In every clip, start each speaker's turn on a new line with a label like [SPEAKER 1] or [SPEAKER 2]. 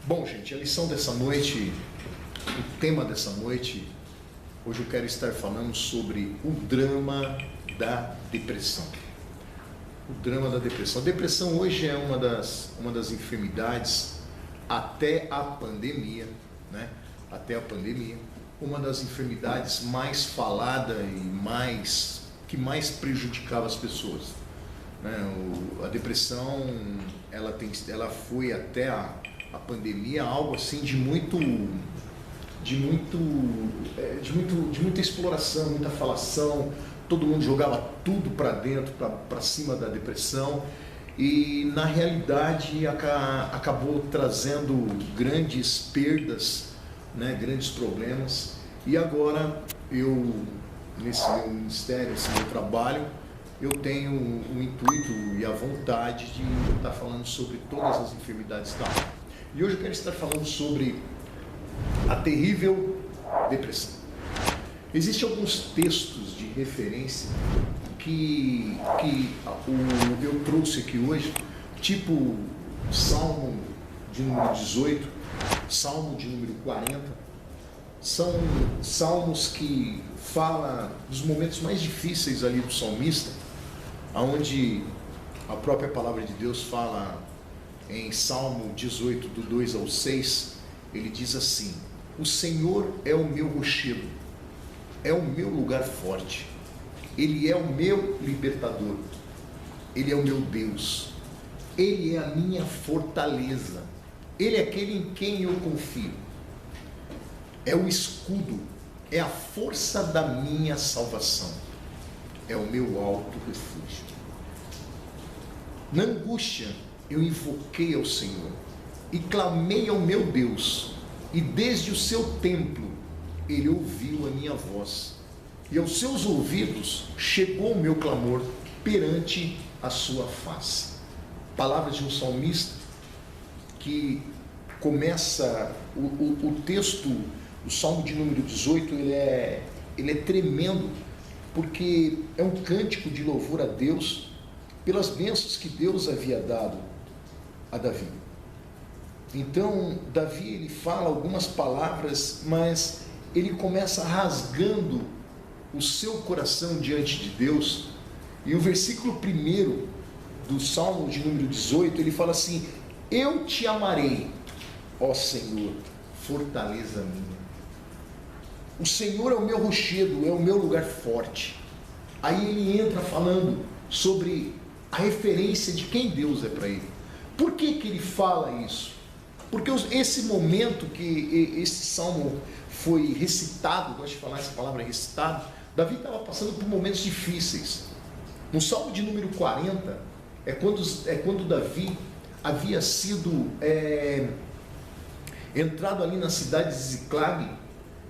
[SPEAKER 1] Bom, gente, a lição dessa noite, o tema dessa noite, hoje eu quero estar falando sobre o drama da depressão. O drama da depressão. A depressão hoje é uma das enfermidades, até a pandemia, né? Até a pandemia, uma das enfermidades mais falada e que mais prejudicava as pessoas, né? A depressão, ela foi até a pandemia algo assim de muita exploração, muita falação. Todo mundo jogava tudo para dentro, para cima da depressão, e na realidade acabou trazendo grandes perdas, né, grandes problemas. E agora eu, nesse meu ministério, nesse meu trabalho, eu tenho o intuito e a vontade de estar falando sobre todas as enfermidades da alma. E hoje eu quero estar falando sobre a terrível depressão. Existem alguns textos de referência que eu trouxe aqui hoje, tipo Salmo de número 18, Salmo de número 40. São salmos que falam dos momentos mais difíceis ali do salmista, onde a própria palavra de Deus fala em Salmo 18, do 2 ao 6, ele diz assim: o Senhor é o meu rochedo, é o meu lugar forte, Ele é o meu libertador, Ele é o meu Deus, Ele é a minha fortaleza, Ele é aquele em quem eu confio, é o escudo, é a força da minha salvação, é o meu alto refúgio. Na angústia eu invoquei ao Senhor e clamei ao meu Deus, e desde o seu templo Ele ouviu a minha voz, e aos seus ouvidos chegou o meu clamor perante a sua face. Palavras de um salmista que começa o texto, o Salmo de número 18, ele é tremendo, porque é um cântico de louvor a Deus pelas bênçãos que Deus havia dado a Davi. Então, Davi, ele fala algumas palavras, mas ele começa rasgando o seu coração diante de Deus. E o versículo 1 do Salmo de número 18, ele fala assim: eu te amarei, ó Senhor, fortaleza minha. O Senhor é o meu rochedo, é o meu lugar forte. Aí ele entra falando sobre a referência de quem Deus é para ele. Por que ele fala isso? Porque esse momento que esse salmo foi recitado, gosto de falar essa palavra recitado, Davi estava passando por momentos difíceis. No Salmo de número 40, é quando Davi havia sido entrado ali na cidade de Ziclag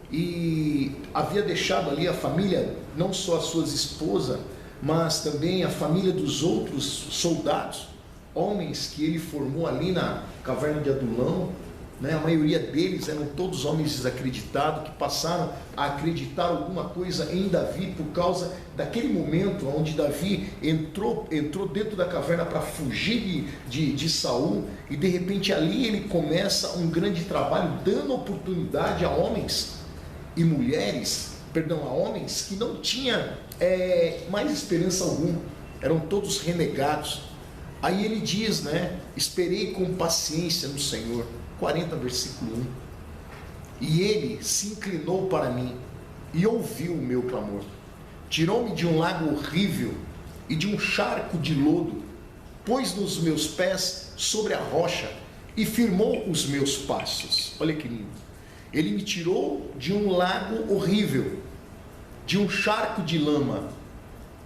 [SPEAKER 1] e havia deixado ali a família, não só as suas esposas, mas também a família dos outros soldados, homens que ele formou ali na caverna de Adulão, né? A maioria deles eram todos homens desacreditados, que passaram a acreditar alguma coisa em Davi por causa daquele momento onde Davi entrou dentro da caverna para fugir de Saul, e de repente ali ele começa um grande trabalho, dando oportunidade a homens e mulheres, a homens que não tinham mais esperança alguma, eram todos renegados. Aí ele diz, né, esperei com paciência no Senhor, 40 versículo 1, e ele se inclinou para mim e ouviu o meu clamor, tirou-me de um lago horrível e de um charco de lodo, pôs nos meus pés sobre a rocha e firmou os meus passos. Olha que lindo. Ele me tirou de um lago horrível, de um charco de lama.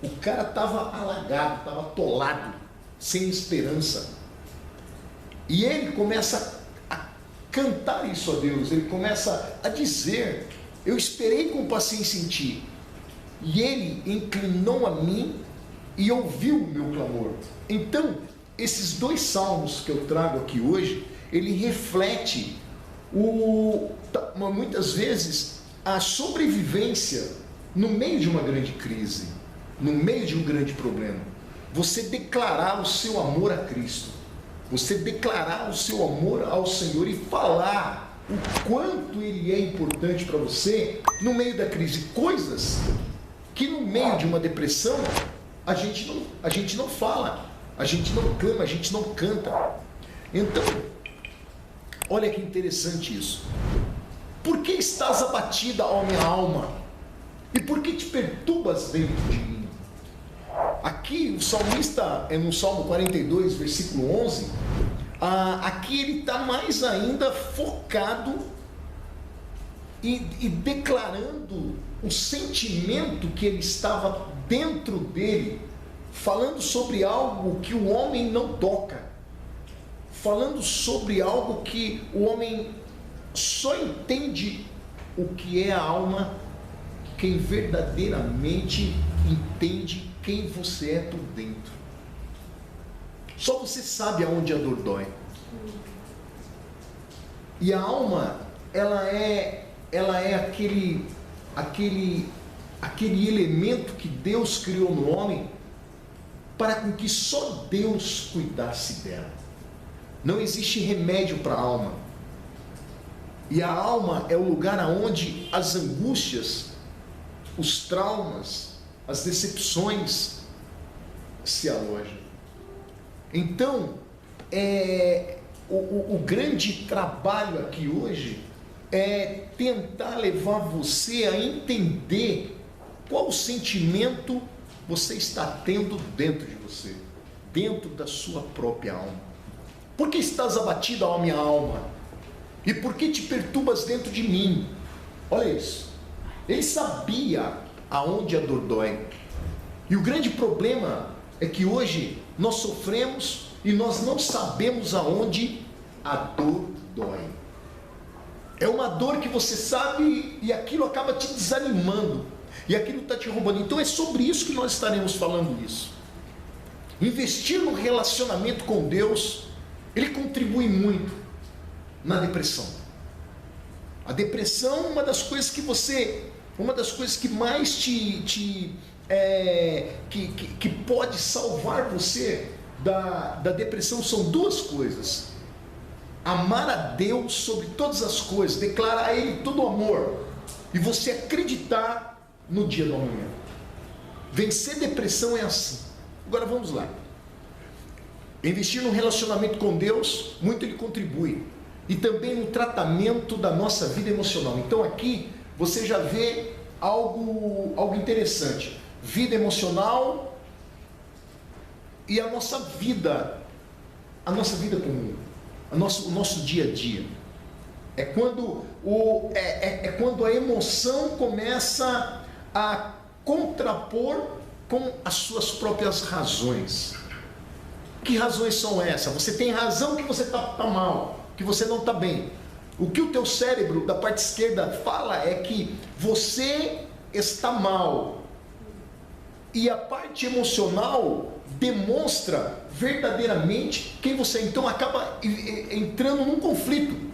[SPEAKER 1] O cara estava alagado, estava atolado, sem esperança. E ele começa a cantar isso a Deus, ele começa a dizer: eu esperei com paciência em ti, e ele inclinou a mim e ouviu o meu clamor. Então, esses dois salmos que eu trago aqui hoje, ele reflete muitas vezes a sobrevivência no meio de uma grande crise, no meio de um grande problema. Você declarar o seu amor a Cristo, Você declarar o seu amor ao Senhor e falar o quanto Ele é importante para você no meio da crise. Coisas que no meio de uma depressão a gente não fala, a gente não clama, a gente não canta. Então, olha que interessante isso. Por que estás abatida, ó minha alma? E por que te perturbas dentro de mim? Aqui o salmista, no Salmo 42, versículo 11, aqui ele está mais ainda focado e declarando o sentimento que ele estava dentro dele, falando sobre algo que o homem não toca, falando sobre algo que o homem só entende o que é a alma, quem verdadeiramente entende quem você é por dentro. Só você sabe aonde a dor dói. E a alma, ela é aquele elemento que Deus criou no homem para com que só Deus cuidasse dela. Não existe remédio para a alma. E a alma é o lugar onde as angústias, os traumas, as decepções se alojam. Então, o grande trabalho aqui hoje é tentar levar você a entender qual o sentimento você está tendo dentro de você, dentro da sua própria alma. Por que estás abatida, ó minha alma? E por que te perturbas dentro de mim? Olha isso. Ele sabia aonde a dor dói. E o grande problema é que hoje nós sofremos e nós não sabemos aonde a dor dói. É uma dor que você sabe e aquilo acaba te desanimando. E aquilo está te roubando. Então é sobre isso que nós estaremos falando isso. Investir no relacionamento com Deus, ele contribui muito na depressão. A depressão é uma das coisas que mais que pode salvar você da depressão. São duas coisas: amar a Deus sobre todas as coisas, declarar a Ele todo o amor, e você acreditar no dia do amanhã. Vencer depressão é assim. Agora vamos lá. Investir no relacionamento com Deus, muito ele contribui. E também no tratamento da nossa vida emocional. Então aqui você já vê algo interessante. Vida emocional e a nossa vida comum, o nosso dia a dia. É quando a emoção começa a contrapor com as suas próprias razões. Que razões são essas? Você tem razão que você está mal, que você não está bem. O que o teu cérebro da parte esquerda fala é que você está mal. E a parte emocional demonstra verdadeiramente quem você é. Então acaba entrando num conflito.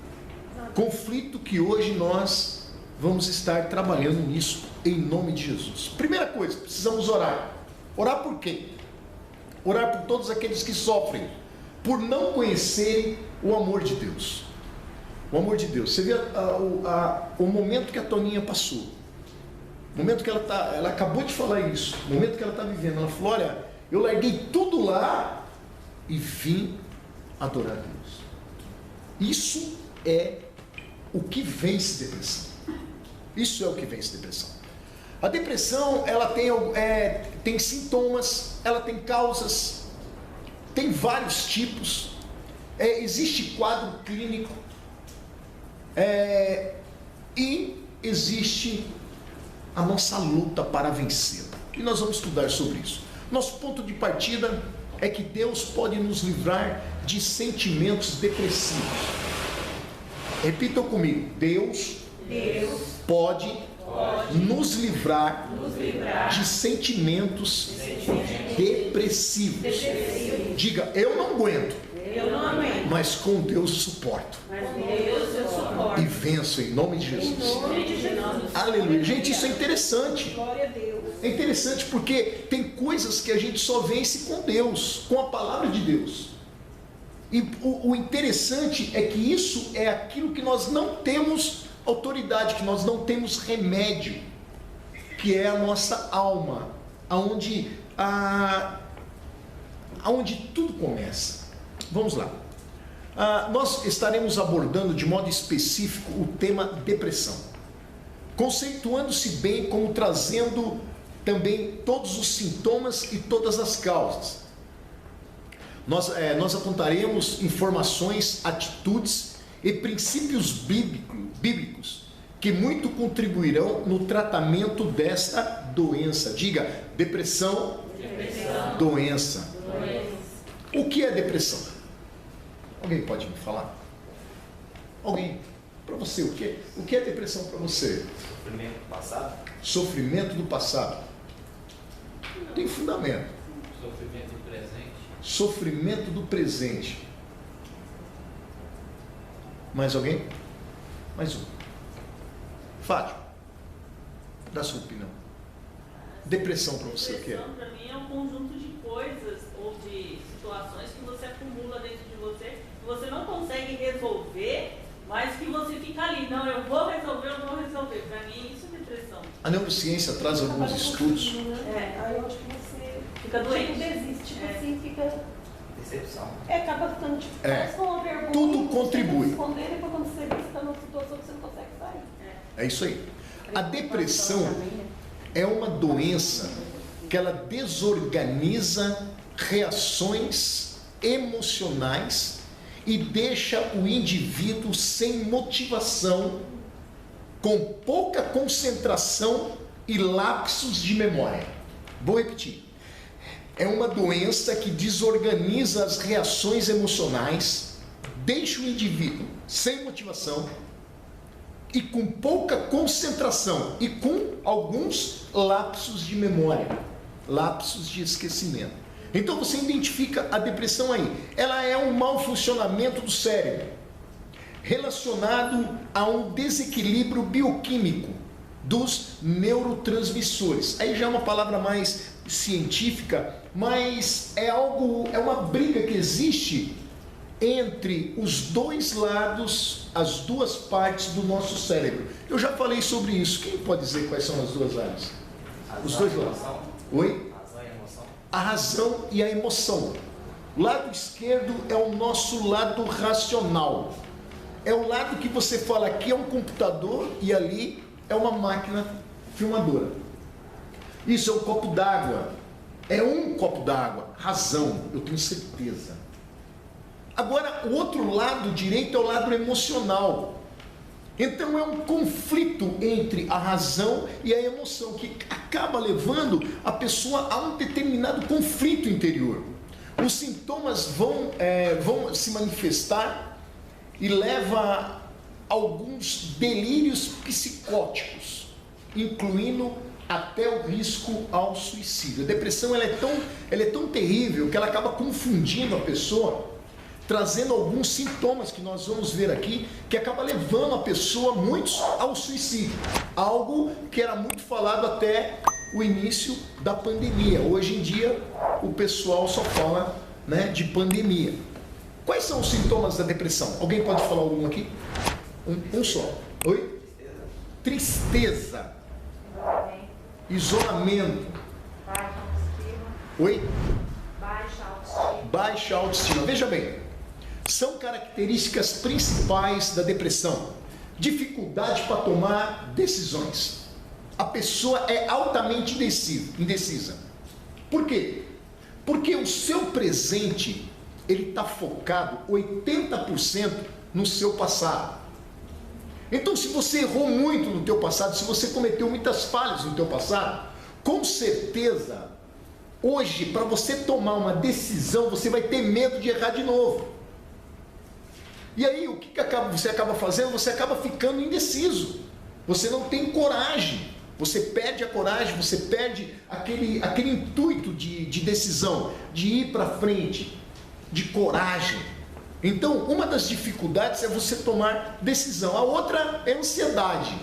[SPEAKER 1] Conflito que hoje nós vamos estar trabalhando nisso, em nome de Jesus. Primeira coisa, precisamos orar. Orar por quê? Orar por todos aqueles que sofrem, por não conhecerem o amor de Deus. O amor de Deus. Você vê o momento que a Toninha passou. O momento que ela acabou de falar isso. O momento que ela está vivendo. Ela falou: olha, eu larguei tudo lá e vim adorar a Deus. Isso é o que vence depressão. Isso é o que vence depressão. A depressão, ela tem sintomas, ela tem causas, tem vários tipos, existe quadro clínico, e existe a nossa luta para vencer. E nós vamos estudar sobre isso. Nosso ponto de partida é que Deus pode nos livrar de sentimentos depressivos. Repitam comigo: Deus pode nos livrar de sentimentos depressivos. Diga: eu não aguento, mas com Deus eu suporto. E venço em nome de Jesus. Aleluia. Gente, isso é interessante. É interessante porque tem coisas que a gente só vence com Deus, com a palavra de Deus. E o interessante é que isso é aquilo que nós não temos autoridade, que nós não temos remédio, que é a nossa alma, aonde tudo começa. Vamos lá. Nós estaremos abordando de modo específico o tema depressão, conceituando-se bem como trazendo também todos os sintomas e todas as causas. Nós apontaremos informações, atitudes e princípios bíblicos que muito contribuirão no tratamento desta doença. Diga, depressão. Doença. O que é depressão? Alguém pode me falar? Alguém? Para você, o que é depressão para você?
[SPEAKER 2] Sofrimento do passado.
[SPEAKER 1] Sofrimento do passado. Tem fundamento.
[SPEAKER 2] Sofrimento do presente.
[SPEAKER 1] Sofrimento do presente. Mais alguém? Mais um. Fátima, dá sua opinião. Depressão para você, o que é?
[SPEAKER 3] Depressão para mim é um conjunto de coisas ou de situações que você acumula dentro de você, que você não consegue resolver, mas que você fica ali, não, eu vou resolver. Para mim isso é depressão.
[SPEAKER 1] A neurociência traz alguns estudos.
[SPEAKER 4] Aí eu acho que você
[SPEAKER 3] Fica doente.
[SPEAKER 4] desiste, assim, fica...
[SPEAKER 2] Decepção.
[SPEAKER 4] Acaba ficando tipo, parece uma pergunta.
[SPEAKER 1] Tudo contribui.
[SPEAKER 4] Responder, e depois quando você vê, você está numa situação que você não consegue sair.
[SPEAKER 1] É isso aí. A depressão é uma doença que ela desorganiza reações emocionais e deixa o indivíduo sem motivação, com pouca concentração e lapsos de memória. Vou repetir. É uma doença que desorganiza as reações emocionais, deixa o indivíduo sem motivação e com pouca concentração e com alguns lapsos de memória, lapsos de esquecimento. Então você identifica a depressão aí. Ela é um mau funcionamento do cérebro, relacionado a um desequilíbrio bioquímico dos neurotransmissores. Aí já é uma palavra mais científica, mas é uma briga que existe entre os dois lados, as duas partes do nosso cérebro. Eu já falei sobre isso. Quem pode dizer quais são as duas áreas? Os dois lados. Oi?
[SPEAKER 2] Razão e emoção.
[SPEAKER 1] A razão e a emoção. O lado esquerdo é o nosso lado racional. É o lado que você fala, aqui é um computador e ali é uma máquina filmadora. Isso é um copo d'água. É um copo d'água. Razão, eu tenho certeza. Agora, o outro lado direito é o lado emocional. Então é um conflito entre a razão e a emoção, que acaba levando a pessoa a um determinado conflito interior. Os sintomas vão se manifestar e leva a alguns delírios psicóticos, incluindo até o risco ao suicídio. A depressão ela é tão terrível que ela acaba confundindo a pessoa, trazendo alguns sintomas que nós vamos ver aqui, que acaba levando a pessoa, muitos, ao suicídio. Algo que era muito falado até o início da pandemia. Hoje em dia, o pessoal só fala, de pandemia. Quais são os sintomas da depressão? Alguém pode falar algum aqui? Um só. Oi? Tristeza. Isolamento.
[SPEAKER 4] Baixa autoestima.
[SPEAKER 1] Oi?
[SPEAKER 4] Baixa autoestima.
[SPEAKER 1] Baixa autoestima. Veja bem, são características principais da depressão. Dificuldade para tomar decisões. A pessoa é altamente indecisa. Por quê? Porque o seu presente, ele está focado 80% no seu passado. Então, se você errou muito no teu passado, se você cometeu muitas falhas no teu passado, com certeza, hoje, para você tomar uma decisão, você vai ter medo de errar de novo. E aí, o que você acaba fazendo? Você acaba ficando indeciso. Você não tem coragem. Você perde a coragem, você perde aquele intuito de decisão, de ir para frente, de coragem. Então, uma das dificuldades é você tomar decisão. A outra é ansiedade.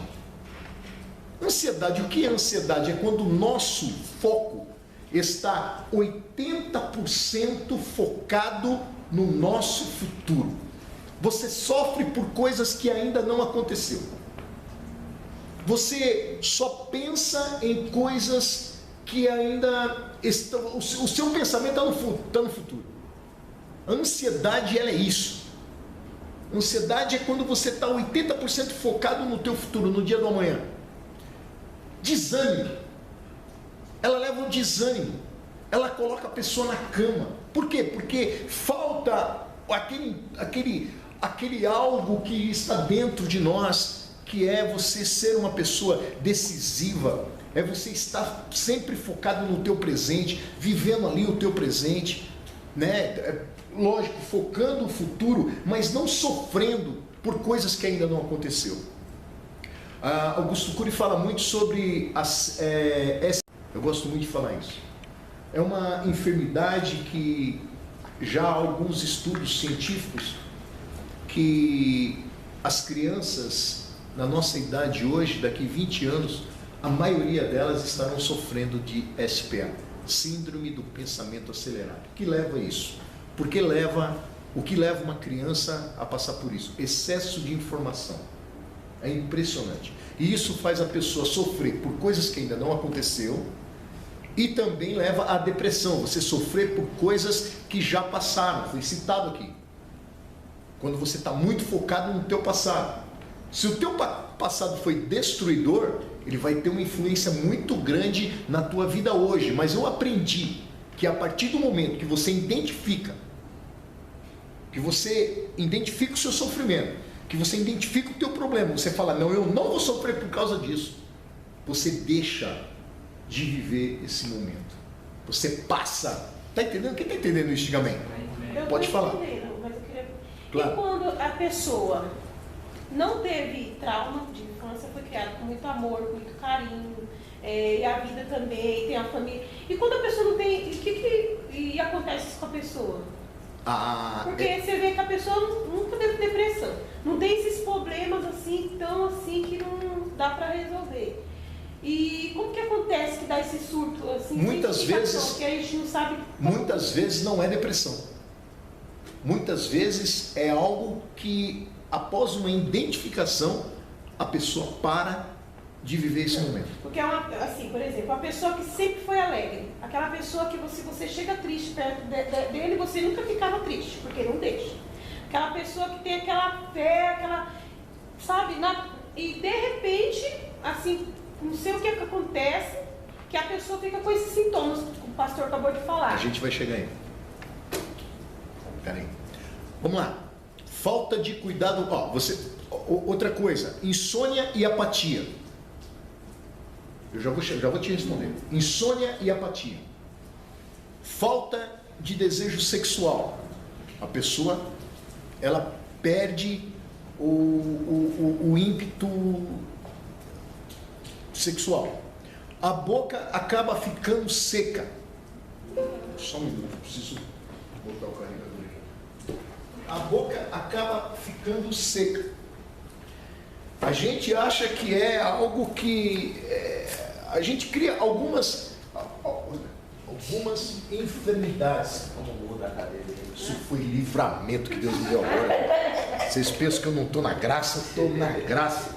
[SPEAKER 1] Ansiedade, o que é ansiedade? É quando o nosso foco está 80% focado no nosso futuro. Você sofre por coisas que ainda não aconteceu. Você só pensa em coisas que ainda estão... O seu pensamento está no futuro. A ansiedade, ela é isso. A ansiedade é quando você está 80% focado no teu futuro, no dia do amanhã. Desânimo. Ela leva o desânimo. Ela coloca a pessoa na cama. Por quê? Porque falta aquele algo que está dentro de nós, que é você ser uma pessoa decisiva, é você estar sempre focado no teu presente, vivendo ali o teu presente, né? Lógico, focando o futuro, mas não sofrendo por coisas que ainda não aconteceu. Augusto Cury fala muito sobre eu gosto muito de falar isso. É uma enfermidade que já há alguns estudos científicos que as crianças na nossa idade hoje, daqui 20 anos, a maioria delas estarão sofrendo de SPA, Síndrome do Pensamento Acelerado. O que leva a isso? O que leva uma criança a passar por isso? Excesso de informação. É impressionante. E isso faz a pessoa sofrer por coisas que ainda não aconteceu e também leva à depressão. Você sofrer por coisas que já passaram. Foi citado aqui. Quando você está muito focado no teu passado. Se o teu passado foi destruidor, ele vai ter uma influência muito grande na tua vida hoje. Mas eu aprendi que a partir do momento que você identifica o seu sofrimento, que você identifica o teu problema, você fala, não, eu não vou sofrer por causa disso, você deixa de viver esse momento. Você passa. Está entendendo? Quem está entendendo isso, diga amém? Pode falar.
[SPEAKER 4] Mas eu queria...
[SPEAKER 1] Claro.
[SPEAKER 4] E quando a pessoa não teve trauma de infância, foi criada com muito amor, com muito carinho, e a vida também, tem a família. E quando a pessoa não tem, o que acontece com a pessoa? Porque você vê que a pessoa nunca teve depressão. Não tem esses problemas assim, tão assim, que não dá para resolver. E como que acontece que dá esse surto assim?
[SPEAKER 1] Muitas vezes,
[SPEAKER 4] que a gente não sabe.
[SPEAKER 1] Muitas vezes não é depressão. Muitas vezes é algo que, após uma identificação, a pessoa para de viver esse momento.
[SPEAKER 4] Porque é uma, assim, por exemplo, a pessoa que sempre foi alegre, aquela pessoa que você chega triste perto dele, você nunca ficava triste, porque não deixa. Aquela pessoa que tem aquela fé, aquela, sabe, e de repente, assim, não sei o que acontece, que a pessoa fica com esses sintomas que o pastor acabou de falar.
[SPEAKER 1] A gente vai chegar aí. Peraí. Vamos lá. Falta de cuidado. Outra coisa, insônia e apatia. Eu já vou te responder. Insônia e apatia. Falta de desejo sexual. A pessoa, ela perde o ímpeto sexual. A boca acaba ficando seca. Só um minuto, preciso botar o carregador aqui. A boca acaba ficando seca. A gente acha que é algo que... a gente cria algumas enfermidades.
[SPEAKER 2] Como muda a cadeira.
[SPEAKER 1] Isso foi livramento que Deus me deu agora. Vocês pensam que eu não estou na graça? Eu estou na graça.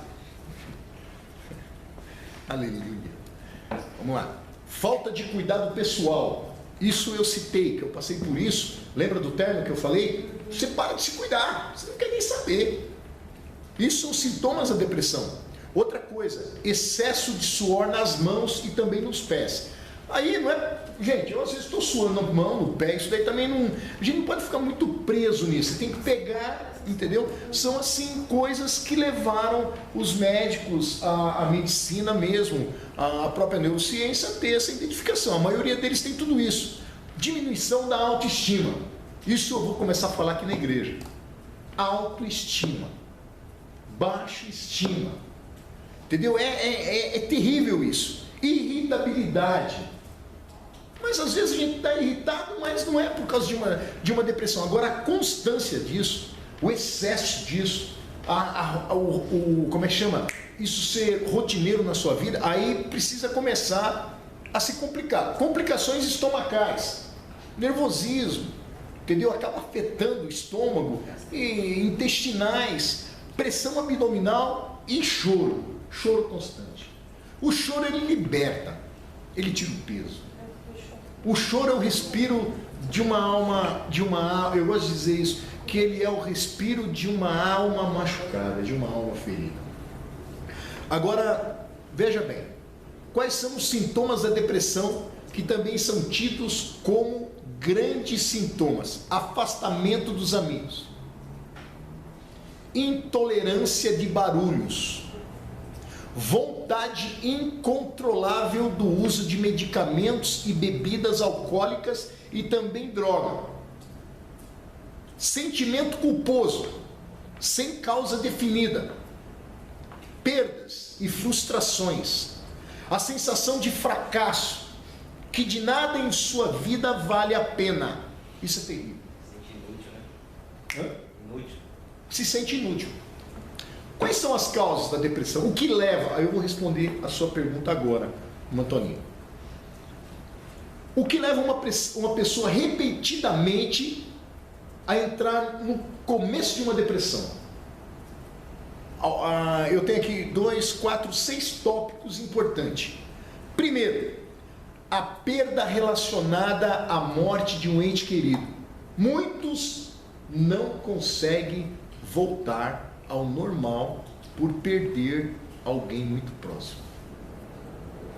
[SPEAKER 1] Aleluia. Vamos lá. Falta de cuidado pessoal. Isso eu citei, que eu passei por isso. Lembra do termo que eu falei? Você para de se cuidar. Você não quer nem saber. Isso são sintomas da depressão. Outra coisa, excesso de suor nas mãos e também nos pés. Aí não é... Gente, eu às vezes estou suando na mão, no pé, isso daí também não... A gente não pode ficar muito preso nisso. Você tem que pegar, entendeu? São assim coisas que levaram os médicos, a medicina mesmo, a própria neurociência a ter essa identificação. A maioria deles tem tudo isso. Diminuição da autoestima. Isso eu vou começar a falar aqui na igreja. Autoestima. Baixa estima. Entendeu? É terrível isso. Irritabilidade. Mas às vezes a gente está irritado, mas não é por causa de uma depressão. Agora a constância disso, o excesso disso, como é que chama? Isso ser rotineiro na sua vida, aí precisa começar a se complicar. Complicações estomacais, nervosismo, entendeu? Acaba afetando o estômago, e intestinais, pressão abdominal e choro constante. O choro, ele liberta, ele tira o peso. O choro é o respiro de uma alma, eu gosto de dizer isso, que ele é o respiro de uma alma machucada, de uma alma ferida. Agora, veja bem, quais são os sintomas da depressão que também são tidos como grandes sintomas? Afastamento dos amigos, intolerância de barulhos, vontade incontrolável do uso de medicamentos e bebidas alcoólicas e também droga, sentimento culposo, sem causa definida, perdas e frustrações, a sensação de fracasso, que de nada em sua vida vale a pena. Isso é terrível.
[SPEAKER 2] Se sente inútil, né? Inútil.
[SPEAKER 1] Se sente inútil. Quais são as causas da depressão? O que leva? Eu vou responder a sua pergunta agora, Antoninho. O que leva uma pessoa repetidamente a entrar no começo de uma depressão? Eu tenho aqui 2, 4, 6 tópicos importantes. Primeiro, a perda relacionada à morte de um ente querido. Muitos não conseguem voltar ao normal por perder alguém muito próximo.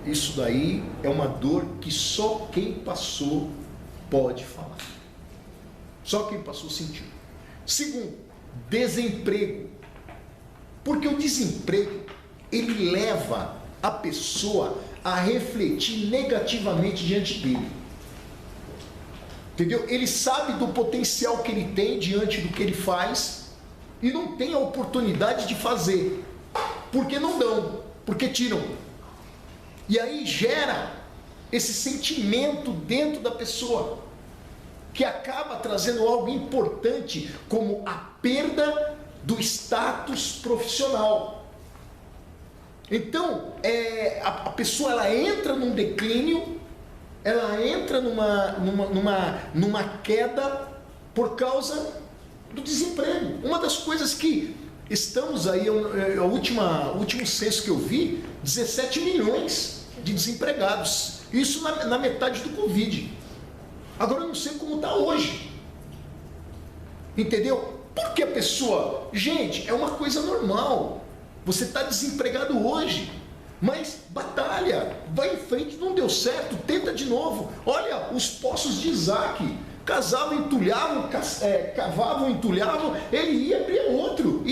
[SPEAKER 1] Isso daí é uma dor que só quem passou pode falar. Só quem passou sentiu. Segundo, desemprego. Porque o desemprego, ele leva a pessoa a refletir negativamente diante dele. Entendeu? Ele sabe do potencial que ele tem diante do que ele faz e não tem a oportunidade de fazer. Porque não dão, porque tiram. E aí gera esse sentimento dentro da pessoa, que acaba trazendo algo importante, como a perda do status profissional. Então, a pessoa, ela entra num declínio, ela entra numa queda por causa do desemprego. Uma das coisas que estamos aí, o último censo que eu vi, 17 milhões de desempregados. Isso na metade do Covid. Agora eu não sei como está hoje. Entendeu? Porque a pessoa, gente, é uma coisa normal. Você está desempregado hoje, mas batalha, vai em frente, não deu certo, tenta de novo. Olha os poços de Isaac. Casavam, entulhavam, cavavam, entulhavam, ele ia abrir outro,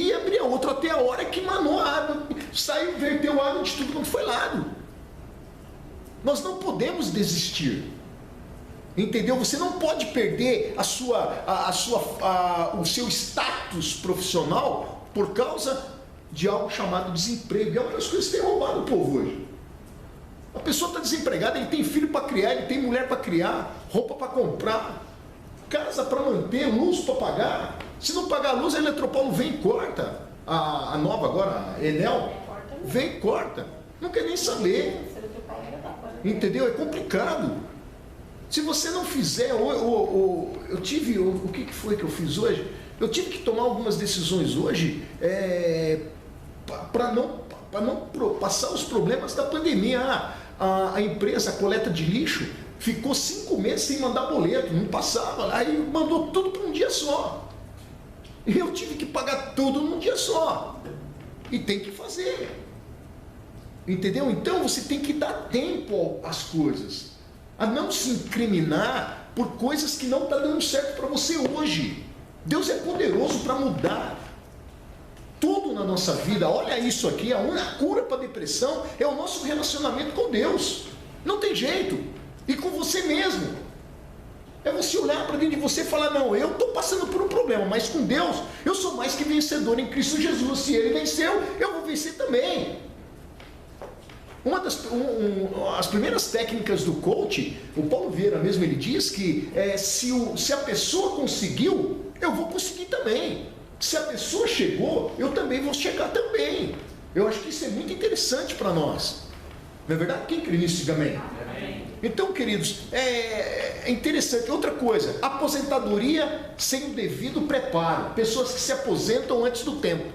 [SPEAKER 1] até a hora que manou a água, saiu, verteu água de tudo quanto foi lado. Nós não podemos desistir, entendeu? Você não pode perder o seu status profissional por causa de algo chamado desemprego. E é uma das coisas que tem roubado o povo hoje. A pessoa está desempregada, ele tem filho para criar, ele tem mulher para criar, roupa para comprar, casa para manter, luz para pagar. Se não pagar a luz, a Eletropaulo vem e corta. A nova agora, a Enel, vem e corta. Não quer nem saber. Entendeu? É complicado. Se você não fizer, eu tive, o que foi que eu fiz hoje? Eu tive que tomar algumas decisões hoje para não passar os problemas da pandemia. A empresa, a coleta de lixo, ficou 5 meses sem mandar boleto, não passava, aí mandou tudo para um dia só. E eu tive que pagar tudo num dia só. E tem que fazer. Entendeu? Então você tem que dar tempo às coisas. A não se incriminar por coisas que não estão dando certo para você hoje. Deus é poderoso para mudar tudo na nossa vida. Olha isso aqui, a única cura para a depressão é o nosso relacionamento com Deus. Não tem jeito. E com você mesmo. É você olhar para dentro de você e falar, não, eu estou passando por um problema, mas com Deus eu sou mais que vencedor em Cristo Jesus. Se Ele venceu, eu vou vencer também. As primeiras técnicas do coach, o Paulo Vieira mesmo, ele diz que se a pessoa conseguiu, eu vou conseguir também. Se a pessoa chegou, eu também vou chegar também. Eu acho que isso é muito interessante para nós. Não é verdade? Quem crê nisso, diga amém. Então, queridos, é interessante. Outra coisa, aposentadoria sem o devido preparo. Pessoas que se aposentam antes do tempo.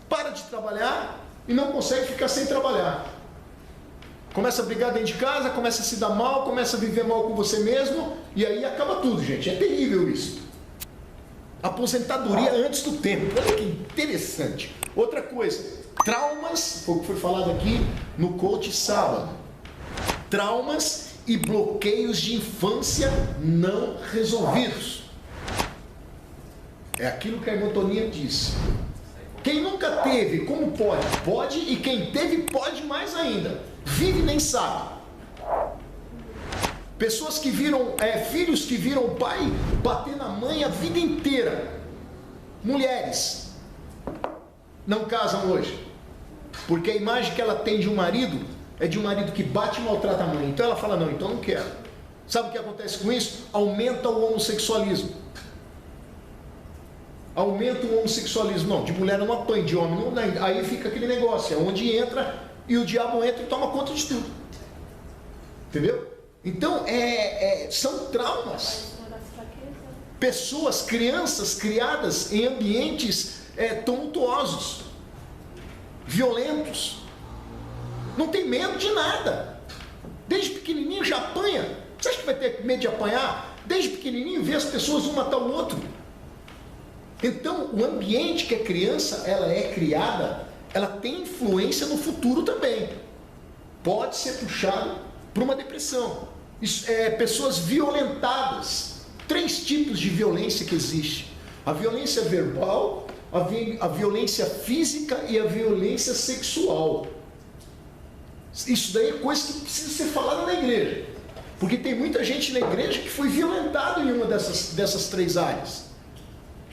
[SPEAKER 1] Para de trabalhar e não consegue ficar sem trabalhar. Começa a brigar dentro de casa, começa a se dar mal, começa a viver mal com você mesmo, e aí acaba tudo, gente. É terrível isso. Aposentadoria antes do tempo. Olha que interessante. Outra coisa, traumas, foi o que foi falado aqui no coach sábado. Traumas e bloqueios de infância não resolvidos. É aquilo que a irmã Toninha disse. Quem nunca teve, como pode? Pode, e quem teve, pode mais ainda. Vive e nem sabe. Pessoas que viram, filhos que viram o pai bater na mãe a vida inteira. Mulheres não casam hoje, porque a imagem que ela tem de um marido é de um marido que bate e maltrata a mãe. Então ela fala, não, então não quero. Sabe o que acontece com isso? Aumenta o homossexualismo. Aumenta o homossexualismo. Não, de mulher não apanha, de homem não. Aí fica aquele negócio, é onde entra e o diabo entra e toma conta de tudo. Entendeu? Então, são traumas. Pessoas, crianças criadas em ambientes tumultuosos, violentos. Não tem medo de nada. Desde pequenininho já apanha. Você acha que vai ter medo de apanhar? Desde pequenininho vê as pessoas um matar o outro. Então, o ambiente que a criança ela é criada, ela tem influência no futuro também. Pode ser puxado para uma depressão. Pessoas violentadas. 3 tipos de violência que existe: a violência verbal, a violência física e a violência sexual. Isso daí é coisa que precisa ser falada na igreja, porque tem muita gente na igreja que foi violentado em uma dessas 3 áreas.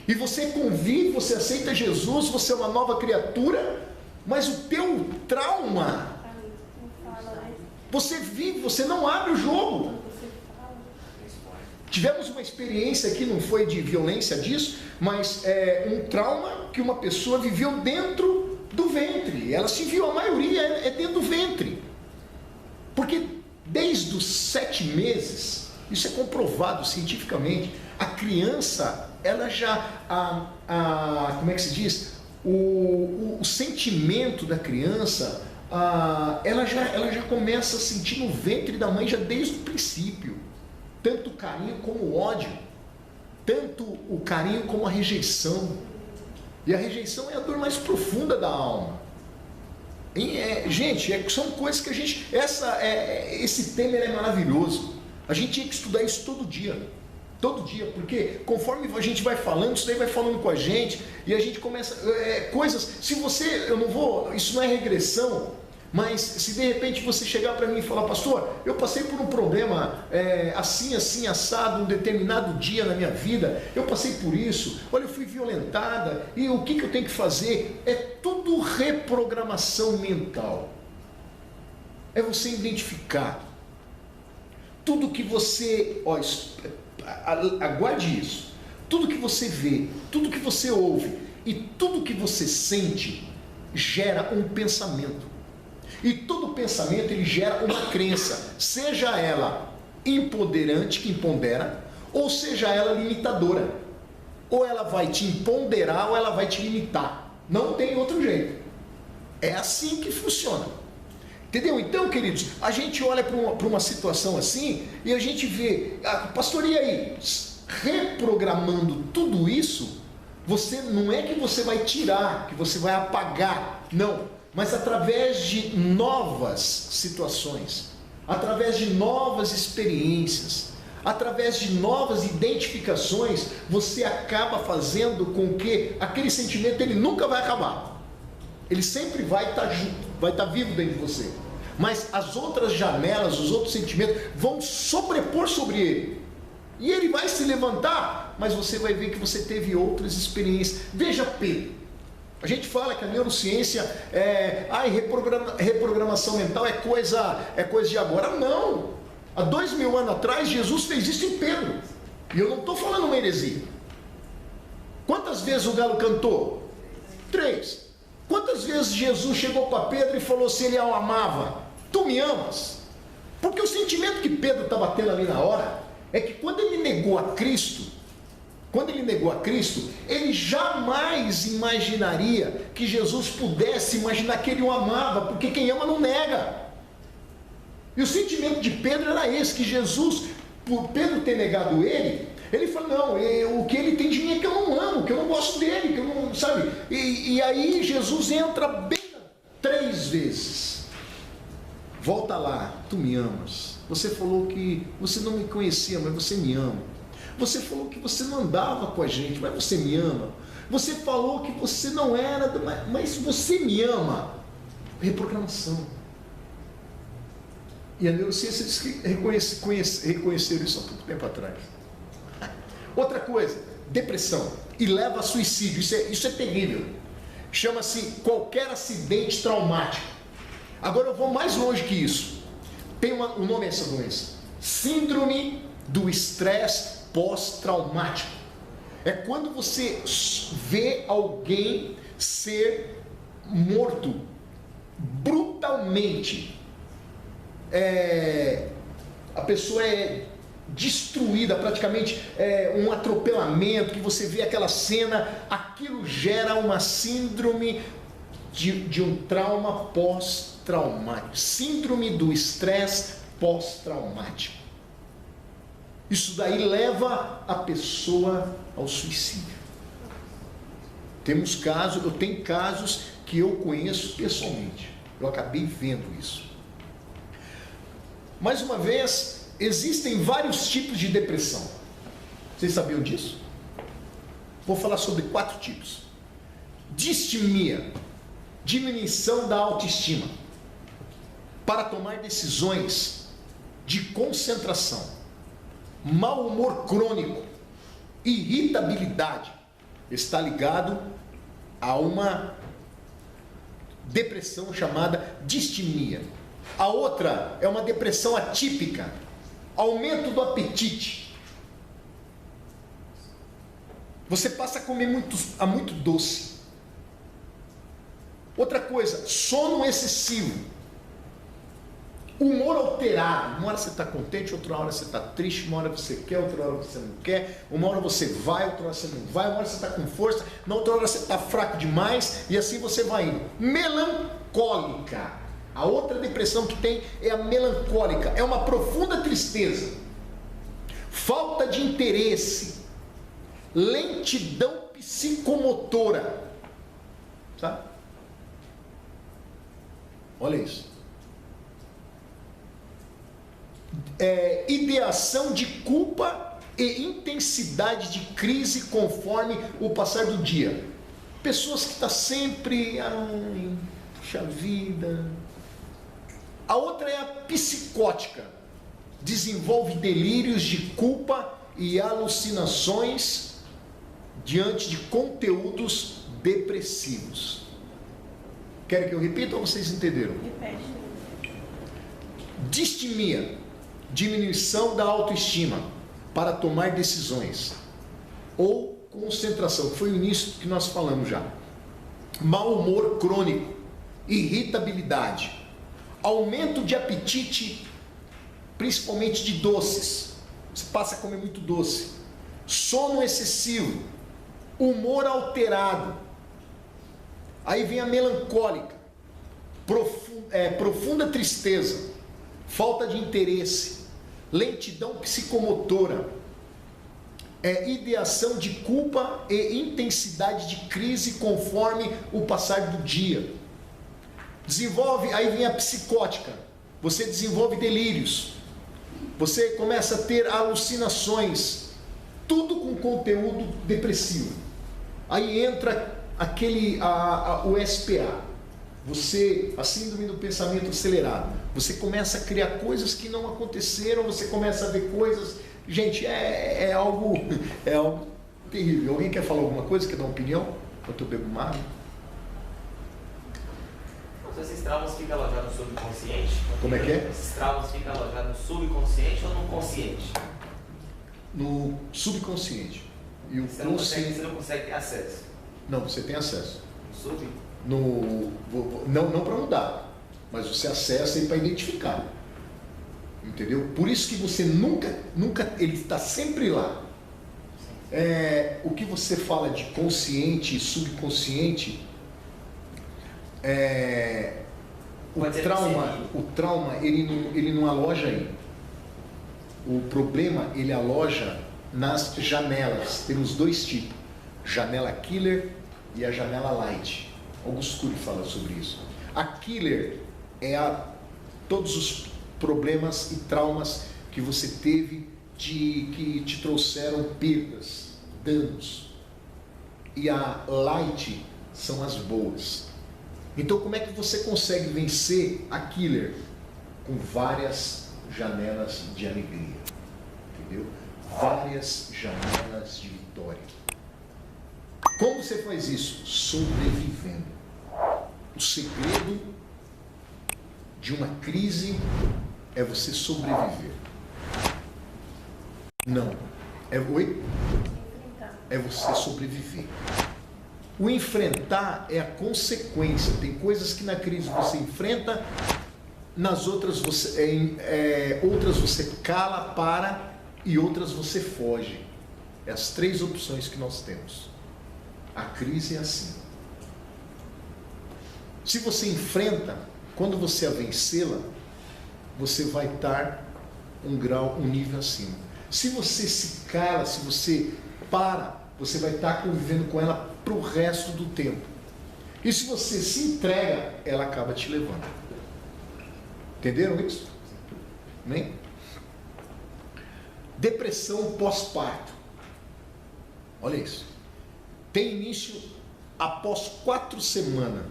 [SPEAKER 1] E você convive, você aceita Jesus, você é uma nova criatura, mas o teu trauma, você vive, você não abre o jogo. Tivemos uma experiência aqui, não foi de violência disso, mas um trauma que uma pessoa viveu dentro do ventre. Ela se viu, a maioria é dentro do ventre. Porque desde os 7 meses, isso é comprovado cientificamente, a criança, ela já, como é que se diz? O sentimento da criança, ela já começa a sentir no ventre da mãe já desde o princípio. Tanto o carinho como o ódio, tanto o carinho como a rejeição. E a rejeição é a dor mais profunda da alma. Gente, são coisas que a gente... Esse tema é maravilhoso. A gente tinha que estudar isso todo dia. Todo dia, porque conforme a gente vai falando, isso daí vai falando com a gente, e a gente começa... coisas... Se você... Isso não é regressão, mas se de repente você chegar para mim e falar, pastor, eu passei por um problema assim, assado, um determinado dia na minha vida, eu passei por isso, olha, eu fui violentada, e o que eu tenho que fazer? É tudo reprogramação mental. É você identificar tudo que você, aguarde isso, tudo que você vê, tudo que você ouve e tudo que você sente gera um pensamento. E todo pensamento ele gera uma crença, seja ela empoderante, que empodera, ou seja ela limitadora. Ou ela vai te empoderar ou ela vai te limitar. Não tem outro jeito. É assim que funciona. Entendeu? Então, queridos, a gente olha para uma situação assim e a gente vê, pastor, e aí? Reprogramando tudo isso, você não é que você vai tirar, que você vai apagar, não. Mas através de novas situações, através de novas experiências, através de novas identificações, você acaba fazendo com que aquele sentimento ele nunca vai acabar. Ele sempre vai estar junto, vai estar vivo dentro de você. Mas as outras janelas, os outros sentimentos vão sobrepor sobre ele. E ele vai se levantar, mas você vai ver que você teve outras experiências. Veja Pedro. A gente fala que a neurociência reprogramação mental é coisa de agora. Não! Há 2000 anos atrás, Jesus fez isso em Pedro. E eu não estou falando uma heresia. Quantas vezes o galo cantou? 3. Quantas vezes Jesus chegou para Pedro e falou se ele o amava? tu me amas? Porque o sentimento que Pedro estava tendo ali na hora é que quando ele negou a Cristo, ele jamais imaginaria que Jesus pudesse imaginar que ele o amava, porque quem ama não nega. E o sentimento de Pedro era esse, que Jesus, por Pedro ter negado ele falou, não, o que ele tem de mim é que eu não amo, que eu não gosto dele, que eu não, sabe? E aí Jesus entra bem 3 vezes. Volta lá, tu me amas. Você falou que você não me conhecia, mas você me ama. Você falou que você não andava com a gente, mas você me ama. Você falou que você não era, mas você me ama. Reprogramação. E a neurociência diz que reconheceram isso há pouco tempo atrás. Outra coisa, depressão. E leva a suicídio. Isso é terrível. Chama-se qualquer acidente traumático. Agora eu vou mais longe que isso. Tem um nome essa doença. Síndrome do estresse pós-traumático. É quando você vê alguém ser morto brutalmente. A pessoa é destruída, praticamente um atropelamento, que você vê aquela cena, aquilo gera uma síndrome de um trauma pós-traumático. Síndrome do estresse pós-traumático. Isso daí leva a pessoa ao suicídio. Eu tenho casos que eu conheço pessoalmente. Eu acabei vendo isso. Mais uma vez, existem vários tipos de depressão. Vocês sabiam disso? Vou falar sobre 4 tipos. Distimia, diminuição da autoestima, para tomar decisões de concentração, mau humor crônico, irritabilidade, está ligado a uma depressão chamada distimia. A outra é uma depressão atípica, aumento do apetite. Você passa a comer muito doce. Outra coisa, sono excessivo, humor alterado. Uma hora você está contente, outra hora você está triste, uma hora você quer, outra hora você não quer, uma hora você vai, outra hora você não vai, uma hora você está com força, na outra hora você está fraco demais, e assim você vai indo. Melancólica. A outra depressão que tem é a melancólica, é uma profunda tristeza, falta de interesse, lentidão psicomotora, sabe? Olha isso. Ideação de culpa e intensidade de crise conforme o passar do dia. Pessoas que estão sempre, puxa vida. A outra é a psicótica, desenvolve delírios de culpa e alucinações diante de conteúdos depressivos. Querem que eu repita ou vocês entenderam?
[SPEAKER 4] Repete.
[SPEAKER 1] Distimia, diminuição da autoestima para tomar decisões, ou concentração, que foi o início que nós falamos já. Mau humor crônico, irritabilidade, aumento de apetite, principalmente de doces. Você passa a comer muito doce. Sono excessivo, humor alterado. Aí vem a melancólica, profunda tristeza, falta de interesse, lentidão psicomotora, ideação de culpa e intensidade de crise conforme o passar do dia. Aí vem a psicótica, você desenvolve delírios, você começa a ter alucinações, tudo com conteúdo depressivo. Aí entra o SPA, a síndrome do pensamento acelerado. Você começa a criar coisas que não aconteceram, você começa a ver coisas. Gente, é algo terrível. Alguém quer falar alguma coisa? Quer dar uma opinião? Enquanto eu bebo uma água?
[SPEAKER 2] Esses traumas ficam alojados no subconsciente?
[SPEAKER 1] Como é que é?
[SPEAKER 2] Esses traumas ficam alojados no subconsciente ou no consciente?
[SPEAKER 1] No subconsciente. E o
[SPEAKER 2] você não consegue ter acesso?
[SPEAKER 1] Não, você tem acesso.
[SPEAKER 2] No sub?
[SPEAKER 1] Não para mudar. mas você acessa ele para identificar. Entendeu? Por isso que você nunca, ele está sempre lá. O que você fala de consciente e subconsciente, o trauma ele não aloja aí. O problema ele aloja nas janelas. Temos dois tipos: janela killer e a janela light. Augusto Cury fala sobre isso. A killer é todos os problemas e traumas que você teve que te trouxeram perdas, danos. E a light são as boas. Então como é que você consegue vencer a killer? Com várias janelas de alegria, entendeu? Várias janelas de vitória. Como você faz isso? Sobrevivendo. O segredo de uma crise é você sobreviver. Não. É você sobreviver. O enfrentar é a consequência. Tem coisas que na crise você enfrenta, nas outras outras você cala, para, e outras você foge. É as três opções que nós temos. A crise é assim. Se você enfrenta, quando você a vencê-la, você vai estar um nível acima. Se você se cala, se você para, você vai estar convivendo com ela para o resto do tempo. E se você se entrega, ela acaba te levando. Entenderam isso? Né? Depressão pós-parto. Olha isso. Tem início após 4 semanas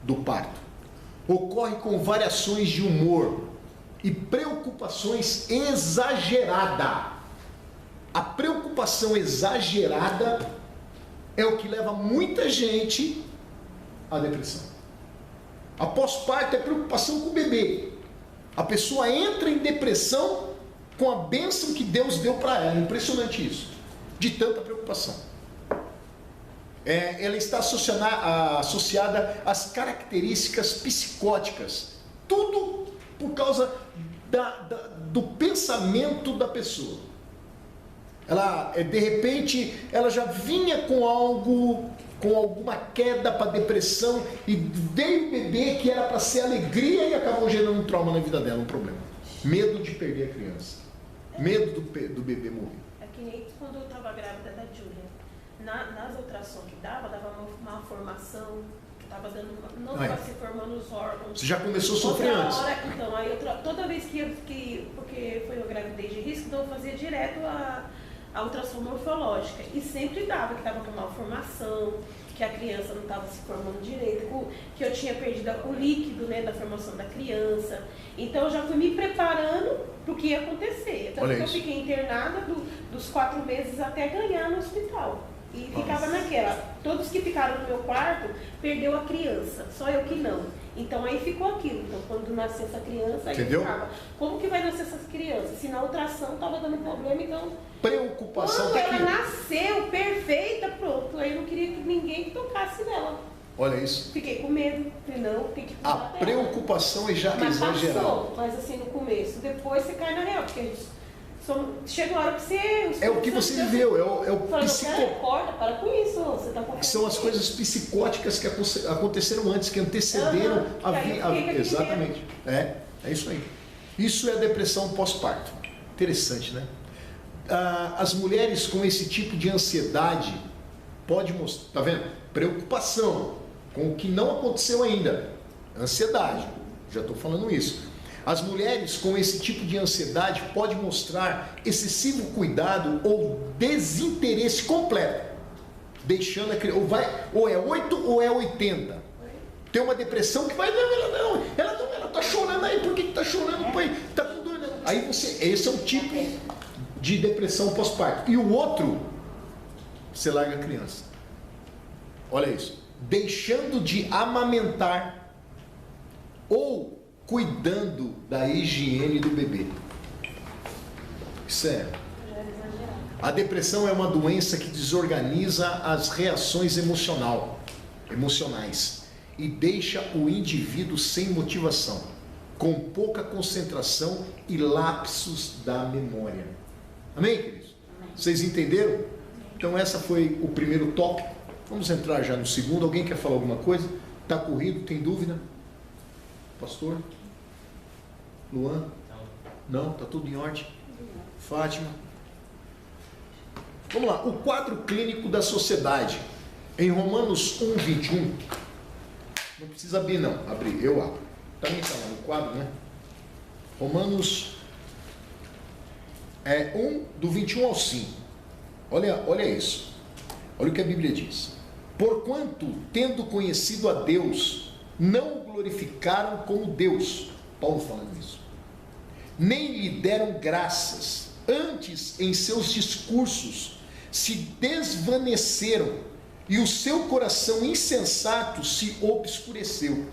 [SPEAKER 1] do parto. Ocorre com variações de humor e preocupações exageradas. A preocupação exagerada é o que leva muita gente à depressão. A pós-parto é preocupação com o bebê. A pessoa entra em depressão com a bênção que Deus deu para ela. Impressionante isso. De tanta preocupação. Ela está associada às características psicóticas. Tudo por causa do pensamento da pessoa. Ela, de repente, ela já vinha com alguma queda para depressão, e veio o bebê que era para ser alegria e acabou gerando um trauma na vida dela, um problema. Medo de perder a criança. Medo do bebê morrer.
[SPEAKER 4] É que nem quando eu estava grávida da Júlia. Nas ultrassons que dava uma malformação, estava não estava se formando os órgãos.
[SPEAKER 1] Você já começou a sofrer antes?
[SPEAKER 4] Então, toda vez porque foi uma gravidez de risco, então eu fazia direto a ultrassom morfológica. E sempre dava que estava com malformação, que a criança não estava se formando direito, que eu tinha perdido o líquido, né, da formação da criança. Então eu já fui me preparando para o que ia acontecer. Então eu fiquei internada dos 4 meses até ganhar no hospital. E ficava naquela. Todos que ficaram no meu quarto, perdeu a criança, só eu que não. Então aí ficou aquilo. Então quando nasceu essa criança, aí ficava, como que vai nascer essa criança? Se na ultração estava dando problema, então...
[SPEAKER 1] Preocupação.
[SPEAKER 4] Quando ela nasceu, perfeita, pronto. Aí eu não queria que ninguém tocasse nela.
[SPEAKER 1] Olha isso.
[SPEAKER 4] Fiquei com medo. Falei, não, tem que cuidar dela.
[SPEAKER 1] Preocupação é já
[SPEAKER 4] mas
[SPEAKER 1] exagerada.
[SPEAKER 4] Passou, mas assim no começo. Depois você cai na real, porque chega uma hora que você...
[SPEAKER 1] É o que você viveu, é o
[SPEAKER 4] Acorda, para com isso, você tá com...
[SPEAKER 1] São as coisas psicóticas que aconteceram antes, que antecederam a vida. Exatamente. É isso aí. Isso é a depressão pós-parto. Interessante, né? As mulheres com esse tipo de ansiedade pode mostrar, tá vendo? Preocupação com o que não aconteceu ainda. Ansiedade, já estou falando isso. As mulheres com esse tipo de ansiedade pode mostrar excessivo cuidado ou desinteresse completo, deixando a criança, ou é 8 ou é 80. Tem uma depressão que vai, ela tá chorando aí, por que tá chorando, pai? Tá com dor, né? Aí esse é um tipo de depressão pós-parto. E o outro, você larga a criança. Olha isso. Deixando de amamentar ou cuidando da higiene do bebê. Isso é. A depressão é uma doença que desorganiza as reações emocionais e deixa o indivíduo sem motivação, com pouca concentração e lapsos da memória. Amém, queridos? Vocês entenderam? Então essa foi o primeiro tópico. Vamos entrar já no segundo. Alguém quer falar alguma coisa? Está corrido? Tem dúvida? Pastor? Luan? Não? Está tudo em ordem? Fátima? Vamos lá. O quadro clínico da sociedade. Em Romanos 1, 21. Não precisa abrir não. Abrir, eu abro. Também está lá no quadro, né? Romanos 1, do 21 ao 5. Olha isso. Olha o que a Bíblia diz. Porquanto, tendo conhecido a Deus, não o glorificaram como Deus. Paulo falando isso. Nem lhe deram graças. Antes, em seus discursos, se desvaneceram e o seu coração insensato se obscureceu.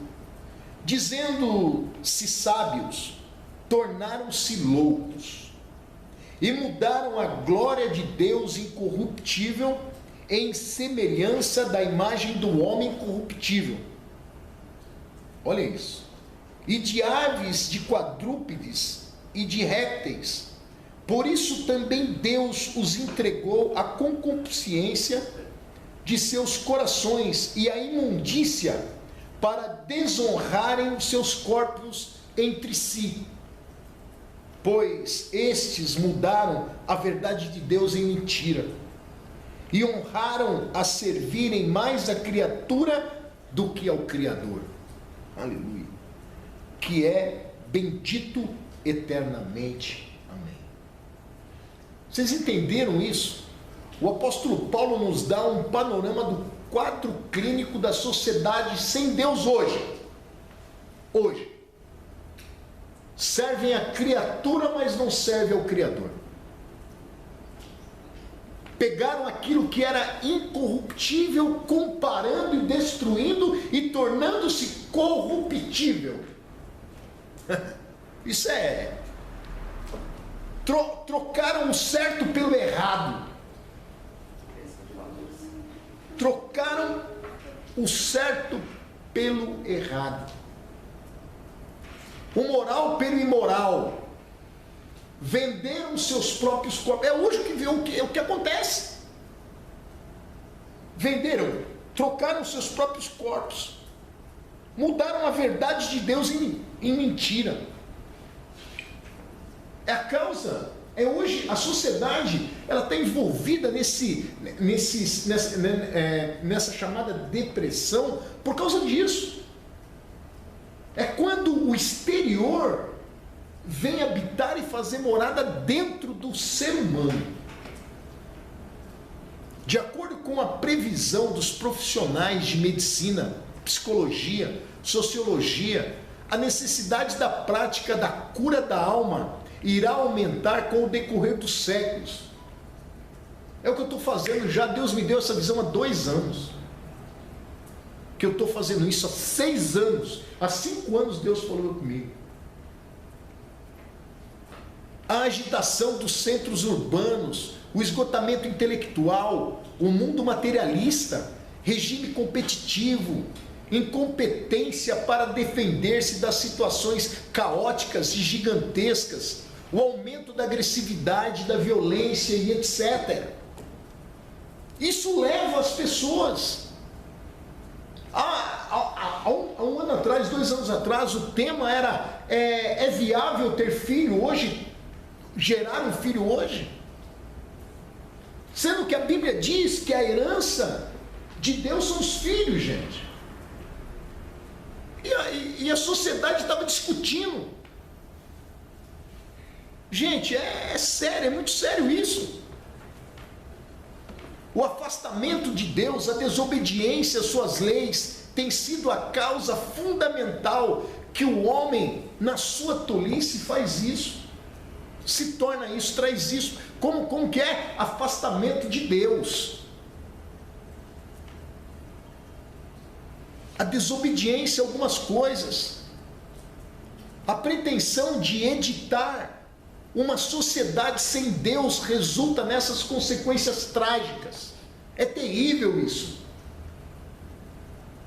[SPEAKER 1] Dizendo-se sábios, tornaram-se loucos e mudaram a glória de Deus incorruptível em semelhança da imagem do homem corruptível. Olha isso. E de aves, de quadrúpedes e de répteis. Por isso também Deus os entregou à concupiscência de seus corações e à imundícia, para desonrarem os seus corpos entre si. Pois estes mudaram a verdade de Deus em mentira, e honraram a servirem mais a criatura do que ao Criador. Aleluia. Que é bendito eternamente. Amém. Vocês entenderam isso? O apóstolo Paulo nos dá um panorama do quadro clínico da sociedade sem Deus hoje. Hoje. Servem a criatura, mas não servem ao Criador. Pegaram aquilo que era incorruptível, comparando e destruindo e tornando-se corruptível. Isso é... Trocaram o certo pelo errado. Trocaram o certo pelo errado. O moral pelo imoral. Venderam seus próprios corpos. É hoje que vê o que acontece. Venderam, trocaram seus próprios corpos. Mudaram a verdade de Deus em mentira. É a causa. É hoje a sociedade, ela está envolvida nessa chamada depressão por causa disso. É quando o exterior vem habitar e fazer morada dentro do ser humano. De acordo com a previsão dos profissionais de medicina, psicologia, sociologia, a necessidade da prática da cura da alma irá aumentar com o decorrer dos séculos. É o que eu estou fazendo já. Deus me deu essa visão há 2 anos. Que eu estou fazendo isso há 6 anos. Há 5 anos Deus falou comigo. A agitação dos centros urbanos, o esgotamento intelectual, o mundo materialista, regime competitivo, incompetência para defender-se das situações caóticas e gigantescas, o aumento da agressividade, da violência e etc. Isso leva as pessoas. Há um ano atrás, 2 anos atrás, o tema era: é viável ter filho hoje? Gerar um filho hoje? Sendo que a Bíblia diz que a herança de Deus são os filhos, gente. E a sociedade estava discutindo. Gente, é sério, é muito sério isso. O afastamento de Deus, a desobediência às suas leis, tem sido a causa fundamental que o homem, na sua tolice, faz isso. Se torna isso, traz isso. Como que é? Afastamento de Deus. A desobediência a algumas coisas. A pretensão de editar uma sociedade sem Deus resulta nessas consequências trágicas. É terrível isso.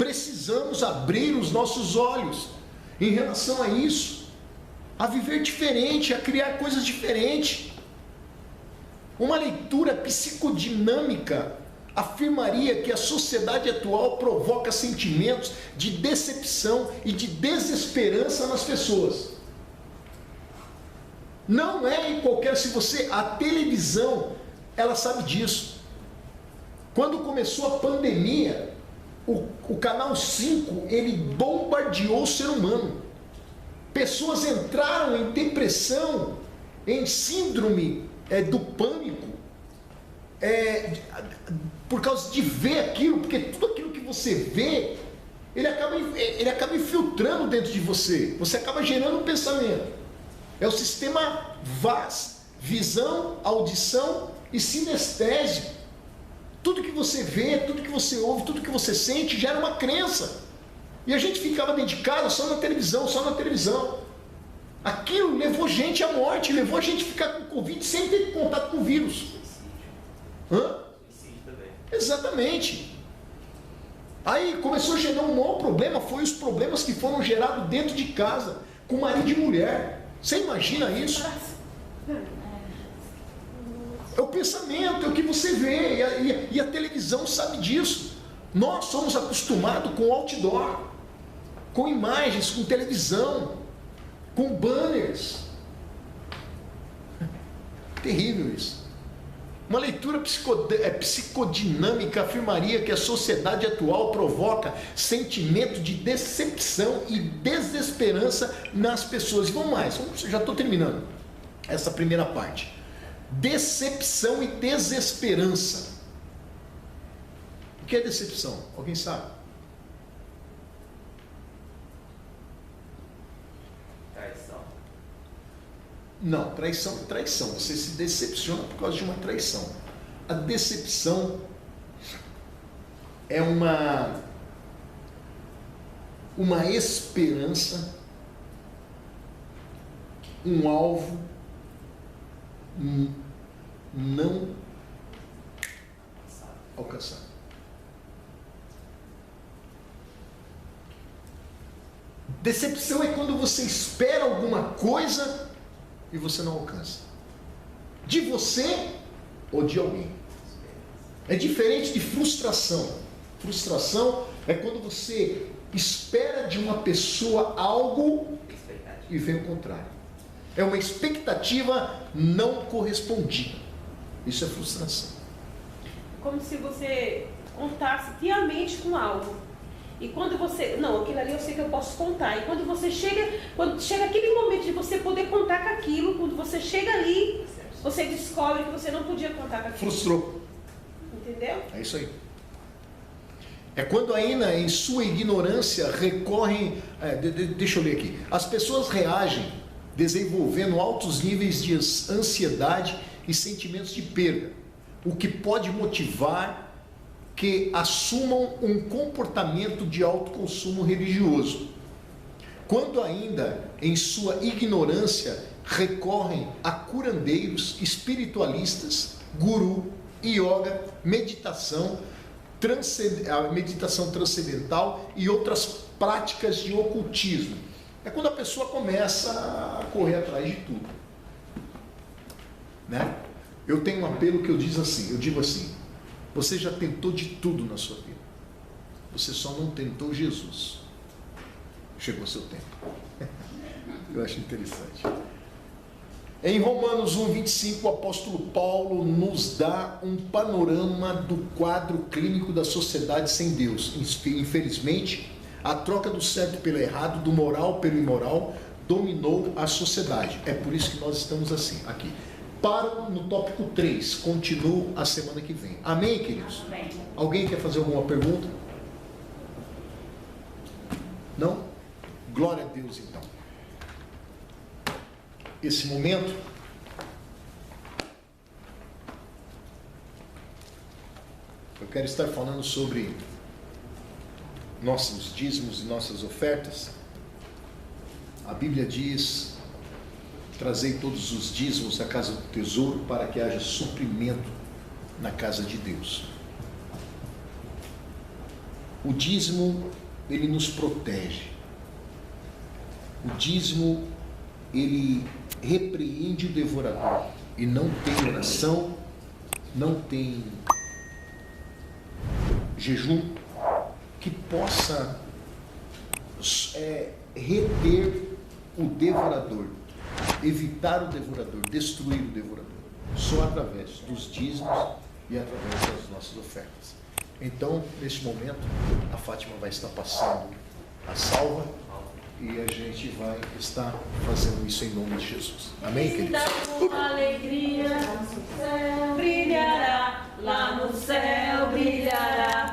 [SPEAKER 1] precisamos abrir os nossos olhos em relação a isso, a viver diferente, a criar coisas diferentes. Uma leitura psicodinâmica afirmaria que a sociedade atual provoca sentimentos de decepção e de desesperança nas pessoas. Não é em qualquer... A televisão, ela sabe disso. Quando começou a pandemia, o Canal 5, ele bombardeou o ser humano. Pessoas entraram em depressão, em síndrome do pânico, por causa de ver aquilo, porque tudo aquilo que você vê, ele acaba infiltrando dentro de você. Você acaba gerando um pensamento. É o sistema VAS, visão, audição e sinestésico. Tudo que você vê, tudo que você ouve, tudo que você sente gera uma crença. E a gente ficava dentro de casa só na televisão, só na televisão. Aquilo levou gente à morte, levou a gente a ficar com Covid sem ter contato com o vírus. Hã? Exatamente. Aí começou a gerar um maior problema, foi os problemas que foram gerados dentro de casa, com marido e mulher. Você imagina isso? É o pensamento, é o que você vê, e a televisão sabe disso. Nós somos acostumados com outdoor, com imagens, com televisão, com banners. Terrível isso. Uma leitura psicodinâmica afirmaria que a sociedade atual provoca sentimento de decepção e desesperança nas pessoas. E vamos mais, já estou terminando essa primeira parte. Decepção e desesperança. O que é decepção? Alguém sabe?
[SPEAKER 2] Traição.
[SPEAKER 1] Não, traição é traição. Você se decepciona por causa de uma traição. A decepção é uma esperança, um alvo não alcançado. Decepção é quando você espera alguma coisa e você não alcança. De você ou de alguém. É diferente de frustração. Frustração é quando você espera de uma pessoa algo e vem o contrário. É uma expectativa não correspondida. Isso é frustração.
[SPEAKER 4] Como se você contasse piamente com algo. E quando você... Não, aquilo ali eu sei que eu posso contar. E quando você chega... Quando chega aquele momento de você poder contar com aquilo, quando você chega ali, você descobre que você não podia contar com aquilo.
[SPEAKER 1] Frustrou.
[SPEAKER 4] Entendeu?
[SPEAKER 1] É isso aí. É quando ainda em sua ignorância recorrem... deixa eu ler aqui. As pessoas reagem desenvolvendo altos níveis de ansiedade e sentimentos de perda, o que pode motivar que assumam um comportamento de autoconsumo religioso. Quando ainda em sua ignorância recorrem a curandeiros, espiritualistas, guru, yoga, meditação transcendental e outras práticas de ocultismo. É quando a pessoa começa a correr atrás de tudo, né? Eu tenho um apelo que eu digo assim: você já tentou de tudo na sua vida, você só não tentou Jesus. Chegou o seu tempo. Eu acho interessante. Em Romanos 1:25, o apóstolo Paulo nos dá um panorama do quadro clínico da sociedade sem Deus. Infelizmente, a troca do certo pelo errado, do moral pelo imoral, dominou a sociedade. É por isso que nós estamos assim, aqui. Paro no tópico 3, continuo a semana que vem. Amém, queridos?
[SPEAKER 3] Amém.
[SPEAKER 1] Alguém quer fazer alguma pergunta? Não? Glória a Deus, então. Esse momento eu quero estar falando sobre nossos dízimos e nossas ofertas. A Bíblia diz: trazei todos os dízimos à casa do tesouro, para que haja suprimento na casa de Deus. O dízimo, ele nos protege. O dízimo, ele repreende o devorador. E não tem oração, não tem jejum que possa reter o devorador, evitar o devorador, destruir o devorador. Só através dos dízimos e através das nossas ofertas. Então, neste momento, a Fátima vai estar passando a salva e a gente vai estar fazendo isso em nome de Jesus. Amém, queridos?
[SPEAKER 3] Com alegria, o céu brilhará, lá no céu brilhará.